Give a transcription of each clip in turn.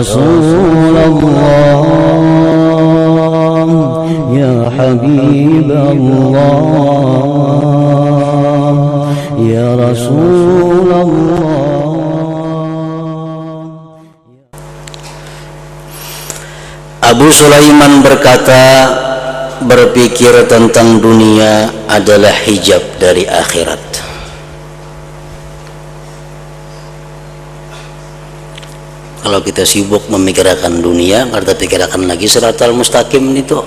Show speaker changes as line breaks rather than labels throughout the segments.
رسول الله يا حبيب الله يا رسول الله.
Abu Sulaiman berkata, berpikir tentang dunia adalah hijab dari akhirat. Kalau kita sibuk memikirkan dunia, kita pikirkan lagi siratal mustaqim itu.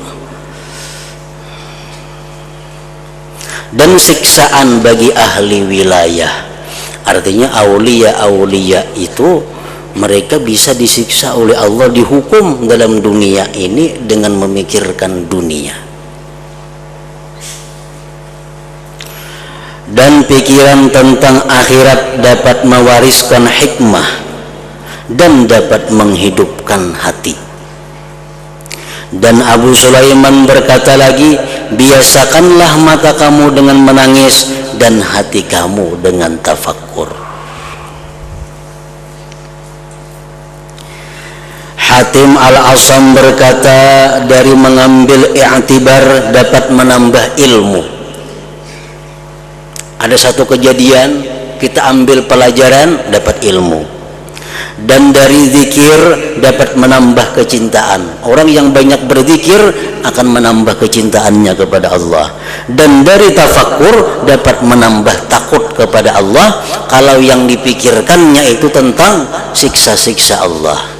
Dan siksaan bagi ahli wilayah, artinya aulia-aulia itu mereka bisa disiksa oleh Allah, dihukum dalam dunia ini dengan memikirkan dunia. Dan pikiran tentang akhirat dapat mewariskan hikmah dan dapat menghidupkan hati. Dan Abu Sulaiman berkata lagi, biasakanlah mata kamu dengan menangis dan hati kamu dengan tafakkur. Hatim Al-Asam berkata, dari mengambil i'tibar dapat menambah ilmu. Ada satu kejadian, kita ambil pelajaran, dapat ilmu. Dan dari zikir dapat menambah kecintaan. Orang yang banyak berzikir akan menambah kecintaannya kepada Allah. Dan dari tafakkur dapat menambah takut kepada Allah kalau yang dipikirkannya itu tentang siksa-siksa Allah.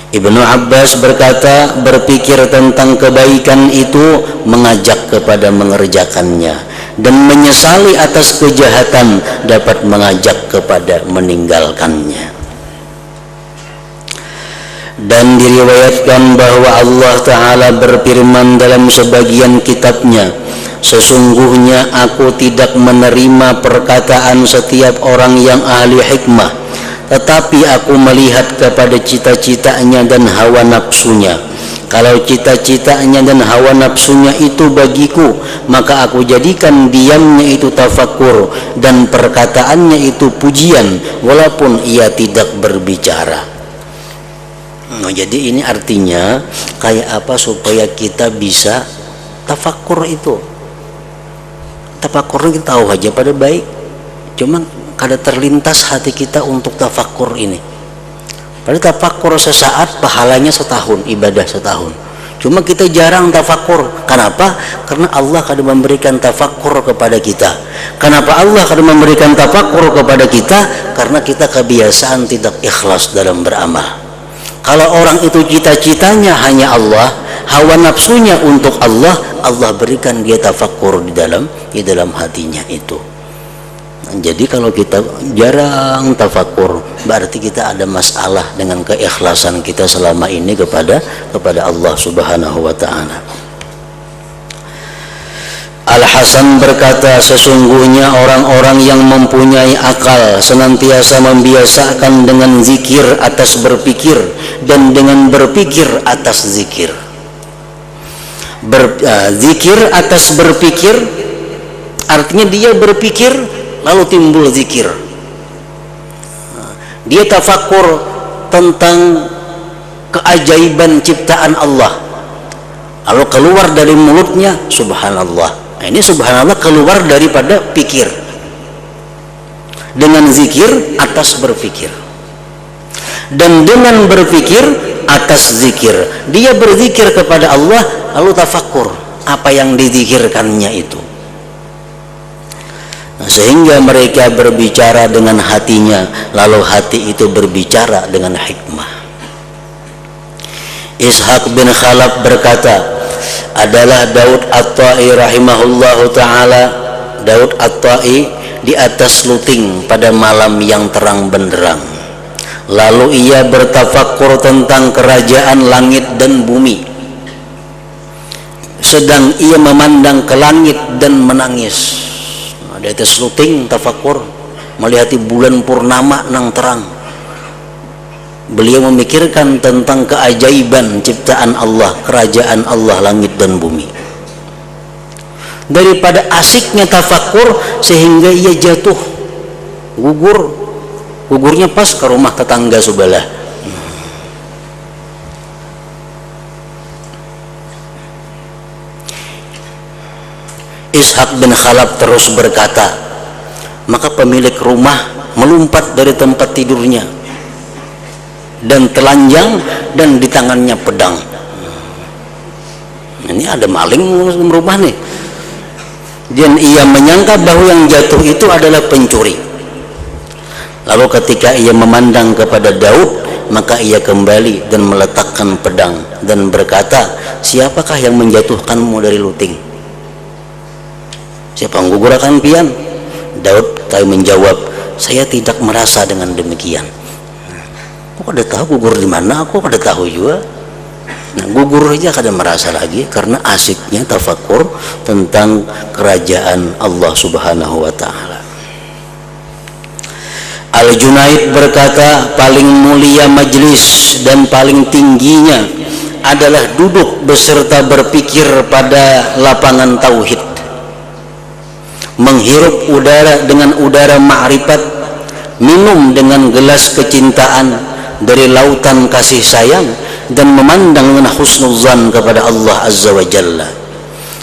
Ibnu Abbas berkata, berpikir tentang kebaikan itu mengajak kepada mengerjakannya, dan menyesali atas kejahatan dapat mengajak kepada meninggalkannya. Dan diriwayatkan bahwa Allah Ta'ala berfirman dalam sebagian kitabnya, sesungguhnya aku tidak menerima perkataan setiap orang yang ahli hikmah, tetapi aku melihat kepada cita-citanya dan hawa nafsunya. Kalau cita-citanya dan hawa nafsunya itu bagiku, maka aku jadikan diamnya itu tafakkur dan perkataannya itu pujian, walaupun ia tidak berbicara. Nah, jadi ini artinya kayak apa supaya kita bisa tafakkur itu. Tafakkur kita tahu aja pada baik, cuma kada terlintas hati kita untuk tafakkur ini. Padahal tafakkur sesaat pahalanya setahun, ibadah setahun. Cuma kita jarang tafakkur. Kenapa? Karena Allah kada memberikan tafakkur kepada kita. Kenapa Allah kada memberikan tafakkur kepada kita? Karena kita kebiasaan tidak ikhlas dalam beramal. Kalau orang itu cita-citanya hanya Allah, hawa nafsunya untuk Allah, Allah berikan dia tafakkur di dalam hatinya itu. Jadi kalau kita jarang tafakkur, berarti kita ada masalah dengan keikhlasan kita selama ini kepada Allah Subhanahu wa Ta'ala. Al-Hasan berkata, sesungguhnya orang-orang yang mempunyai akal senantiasa membiasakan dengan zikir atas berpikir dan dengan berpikir atas zikir. Zikir atas berpikir artinya dia berpikir lalu timbul zikir. Dia tafakkur tentang keajaiban ciptaan Allah, lalu keluar dari mulutnya subhanallah. Nah, ini subhanallah keluar daripada pikir. Dengan zikir atas berpikir, dan dengan berpikir atas zikir. Dia berzikir kepada Allah lalu tafakkur apa yang dizikirkannya itu. Nah, sehingga mereka berbicara dengan hatinya, lalu hati itu berbicara dengan hikmah. Ishaq bin Khalaf berkata, adalah Daud At-Ta'i rahimahullahu ta'ala, Daud At-Ta'i di atas luting pada malam yang terang benderang. Lalu ia bertafakkur tentang kerajaan langit dan bumi. Sedang ia memandang ke langit dan menangis. Di atas luting tafakkur melihati bulan purnama nang terang. Beliau memikirkan tentang keajaiban ciptaan Allah, kerajaan Allah langit dan bumi. Daripada asiknya tafakkur sehingga ia jatuh gugur gugurnya pas ke rumah tetangga sebelah. Ishaq bin Khalaf terus berkata, maka pemilik rumah melompat dari tempat tidurnya dan telanjang dan di tangannya pedang. Ini ada maling rumah nih. Dan ia menyangka bahwa yang jatuh itu adalah pencuri. Lalu ketika ia memandang kepada Daud, maka ia kembali dan meletakkan pedang dan berkata, siapakah yang menjatuhkanmu dari luting? Siapa yang gugurkan pian? Daud menjawab, saya tidak merasa dengan demikian. Aku ada tahu gugur di mana, aku ada tahu juga. Nah, gugur aja kada merasa lagi karena asiknya tafakur tentang kerajaan Allah Subhanahu wa taala. Al-Junaid berkata, paling mulia majlis dan paling tingginya adalah duduk beserta berpikir pada lapangan tauhid, menghirup udara dengan udara ma'rifat, minum dengan gelas kecintaan dari lautan kasih sayang, dan memandang dengan husnuzan kepada Allah Azza wa Jalla.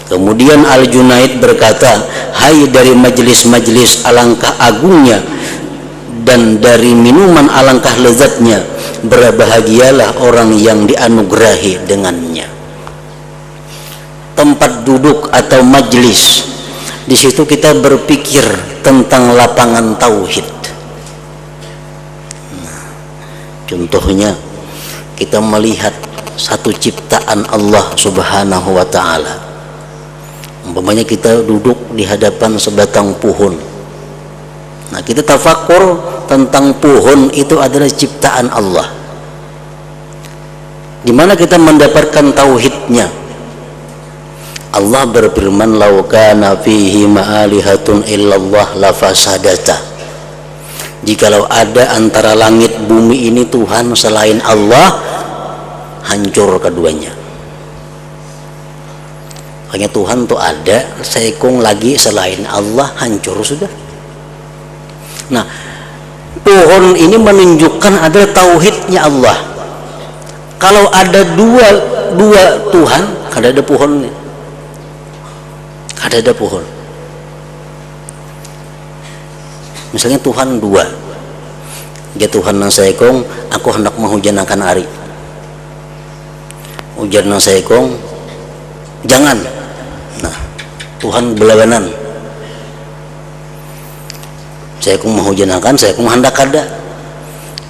Kemudian Al-Junaid berkata, hai dari majlis-majlis alangkah agungnya dan dari minuman alangkah lezatnya, berbahagialah orang yang dianugerahi dengannya. Tempat duduk atau majlis, di situ kita berpikir tentang lapangan tauhid. Contohnya, kita melihat satu ciptaan Allah Subhanahu wa ta'ala. Umpamanya kita duduk di hadapan sebatang pohon. Nah, kita tafakur tentang pohon itu adalah ciptaan Allah. Di mana kita mendapatkan tauhidnya? Allah berfirman, "Lau kana fihi ma'alihatun illallah lafasadata." Jikalau ada antara langit bumi ini Tuhan selain Allah, hancur keduanya. Hanya Tuhan tuh ada, seikung lagi selain Allah, hancur sudah. Nah, pohon ini menunjukkan ada tauhidnya Allah. Kalau ada dua Tuhan, kada ada pohonnya, kada ada pohon. Misalnya Tuhan dua, dia Tuhan nang saikong, aku hendak menghujanakan ari. Hujan nang saikong, jangan. Nah, Tuhan belawanan. Saikong menghujanakan, saikong hendak kada.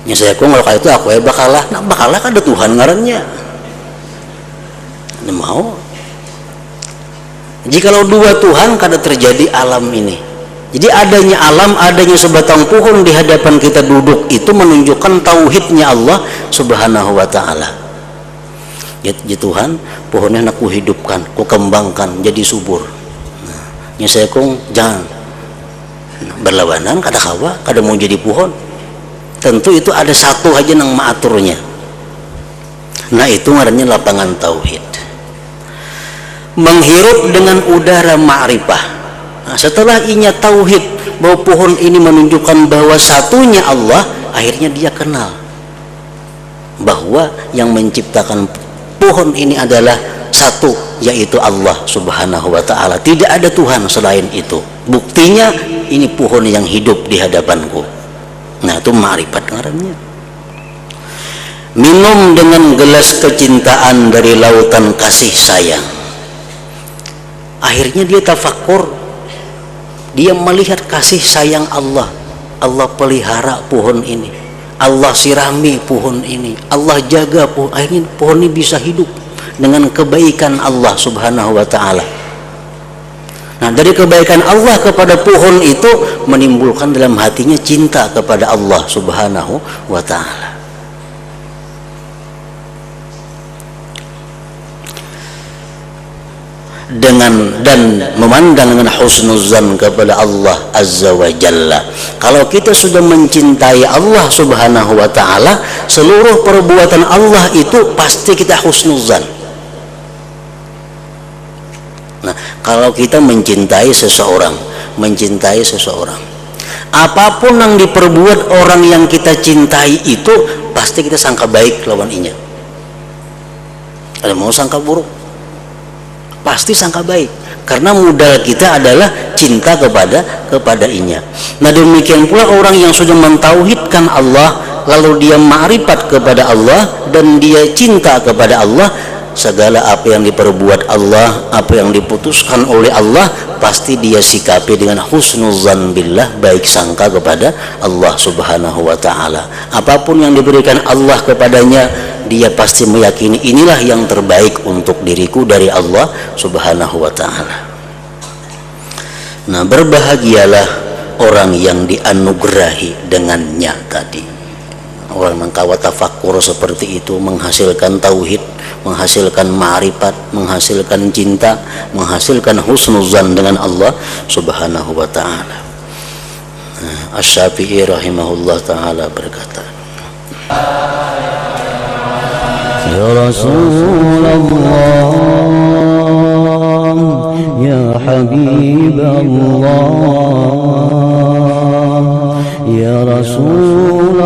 Nya saikong kalau kayak itu aku bakalah, nah bakalah kada Tuhan ngarannya. Nah, mau. Jikalau dua Tuhan kada terjadi alam ini. Jadi adanya alam, adanya sebatang pohon di hadapan kita duduk itu menunjukkan tauhidnya Allah Subhanahu wa ta'ala. Ya Tuhan, pohonnya nak ku hidupkan, ku kembangkan jadi subur. Nah, saya kong jangan berlawanan, kada kawa, kada mau jadi pohon. Tentu itu ada satu aja nang maaturnya. Nah, itu ngarannya lapangan tauhid. Menghirup dengan udara ma'rifah. Nah, setelah inya tauhid bahwa pohon ini menunjukkan bahwa satunya Allah, akhirnya dia kenal bahwa yang menciptakan pohon ini adalah satu, yaitu Allah Subhanahu wa ta'ala. Tidak ada Tuhan selain itu. Buktinya ini pohon yang hidup di hadapanku. Nah, itu ma'rifat ngarannya. Minum dengan gelas kecintaan dari lautan kasih sayang. Akhirnya dia tafakur. Dia melihat kasih sayang Allah. Allah pelihara pohon ini, Allah sirami pohon ini, Allah jaga pohon. Akhirnya pohon ini bisa hidup dengan kebaikan Allah Subhanahu wa ta'ala. Nah, dari kebaikan Allah kepada pohon itu menimbulkan dalam hatinya cinta kepada Allah Subhanahu wa ta'ala. Dan memandang dengan husnuzan kepada Allah Azza wa Jalla. Kalau kita sudah mencintai Allah Subhanahu wa ta'ala, seluruh perbuatan Allah itu pasti kita husnuzan. Nah, kalau kita mencintai seseorang, apapun yang diperbuat orang yang kita cintai itu pasti kita sangka baik lawan inya. Ada mau sangka buruk, pasti sangka baik, karena modal kita adalah cinta kepada inya. Nah demikian pula orang yang sudah mentauhidkan Allah, lalu dia ma'rifat kepada Allah dan dia cinta kepada Allah, segala apa yang diperbuat Allah, apa yang diputuskan oleh Allah, pasti dia sikapi dengan husnuzan billah, baik sangka kepada Allah subhanahu wa ta'ala. Apapun yang diberikan Allah kepadanya, dia pasti meyakini inilah yang terbaik untuk diriku dari Allah subhanahu wa ta'ala. Nah berbahagialah orang yang dianugerahi dengannya tadi. Orang mengkawa tafakur seperti itu menghasilkan tauhid, menghasilkan ma'rifat, menghasilkan cinta, menghasilkan husnuzan dengan Allah subhanahu wa ta'ala. Asy-Syafi'i rahimahullah ta'ala berkata,
Ya Rasulullah, Ya Habib Allah, Ya Rasulullah,